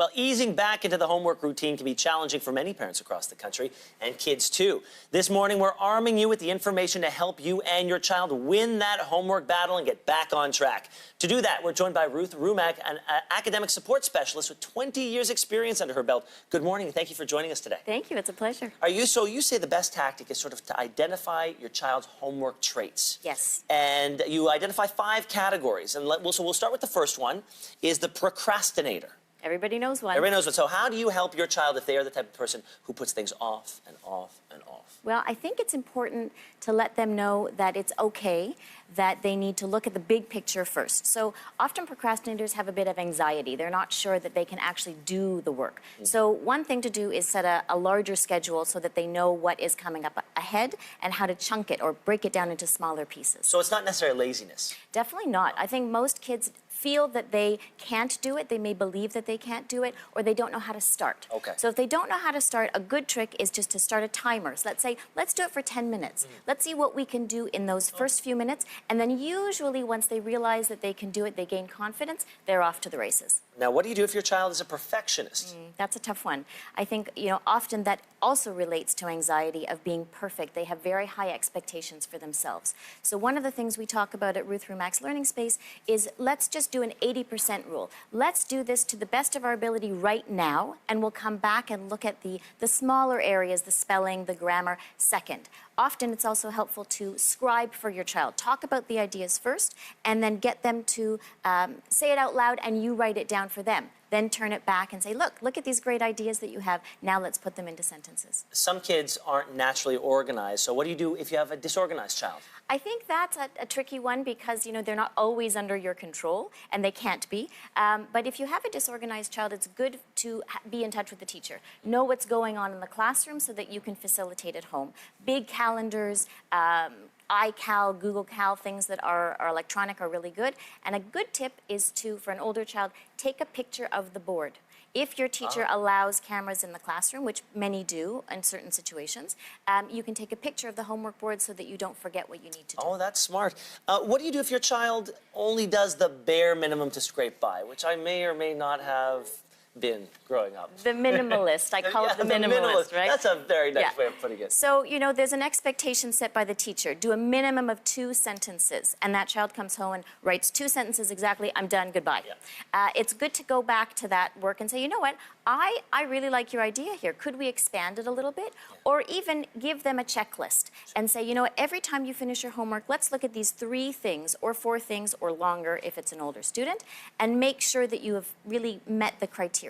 Well, easing back into the homework routine can be challenging for many parents across the country, and kids too. This morning, we're arming you with the information to help you and your child win that homework battle and get back on track. To do that, we're joined by Ruth Rumack, an academic support specialist with 20 years experience under her belt. Good morning, and thank you for joining us today. Thank you, it's a pleasure. So you say the best tactic is sort of to identify your child's homework traits. Yes. And you identify 5 categories. And so we'll start with the first one, is the procrastinator. Everybody knows one. Everybody knows one. So how do you help your child if they are the type of person who puts things off and off and off? Well, I think it's important to let them know that it's okay, that they need to look at the big picture first. So often procrastinators have a bit of anxiety. They're not sure that they can actually do the work. So one thing to do is set a larger schedule so that they know what is coming up ahead and how to chunk it or break it down into smaller pieces. So it's not necessarily laziness. Definitely not. I think most kids feel that they can't do it, they may believe that they can't do it, or they don't know how to start. Okay. So if they don't know how to start, a good trick is just to start a timer. So let's say, let's do it for 10 minutes. Let's see what we can do in those first few minutes, and then usually once they realize that they can do it, they gain confidence, they're off to the races. Now, what do you do if your child is a perfectionist? That's a tough one. I think, often that also relates to anxiety of being perfect. They have very high expectations for themselves. So one of the things we talk about at Ruth Rumack's Learning Space is let's just do an 80% rule. Let's do this to the best of our ability right now, and we'll come back and look at the smaller areas, the spelling, the grammar, second. Often it's also helpful to scribe for your child. Talk about the ideas first, and then get them to say it out loud, and you write it down for them. Then turn it back and say, look at these great ideas that you have. Now let's put them into sentences. Some kids aren't naturally organized, so what do you do if you have a disorganized child? I think that's a tricky one because, they're not always under your control, and they can't be. But if you have a disorganized child, it's good to be in touch with the teacher. Know what's going on in the classroom so that you can facilitate at home. Big calendars, iCal, Google Cal, things that are electronic are really good. And a good tip is to, for an older child, take a picture of the board. If your teacher allows cameras in the classroom, which many do in certain situations, you can take a picture of the homework board so that you don't forget what you need to do. Oh, that's smart. What do you do if your child only does the bare minimum to scrape by, which I may or may not have been growing up? The minimalist. I call it the minimalist, right? That's a very nice way of putting it. So, there's an expectation set by the teacher. Do a minimum of 2 sentences. And that child comes home and writes 2 sentences exactly. I'm done. Goodbye. Yeah. It's good to go back to that work and say, you know what? I really like your idea here. Could we expand it a little bit? Yeah. Or even give them a checklist and say, every time you finish your homework, let's look at these 3 things or 4 things or longer if it's an older student, and make sure that you have really met the criteria.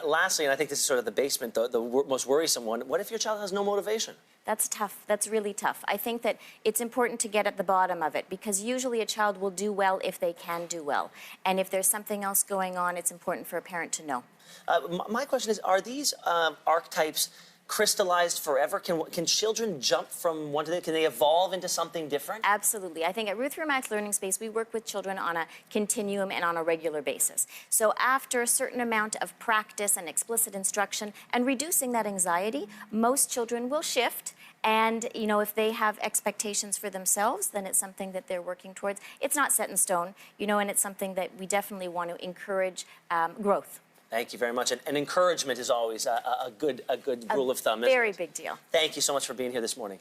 Lastly, and I think this is sort of the basement, the most worrisome one, what if your child has no motivation? That's tough. That's really tough. I think that it's important to get at the bottom of it, because usually a child will do well if they can do well. And if there's something else going on, it's important for a parent to know. My question is, are these archetypes crystallized forever? Can children jump from one to the other? Can they evolve into something different? Absolutely. I think at Ruth Rumack's Learning Space, we work with children on a continuum and on a regular basis. So after a certain amount of practice and explicit instruction and reducing that anxiety, most children will shift. And, if they have expectations for themselves, then it's something that they're working towards. It's not set in stone, and it's something that we definitely want to encourage growth. Thank you very much. And encouragement is always a good rule of thumb. Very big deal. Thank you so much for being here this morning.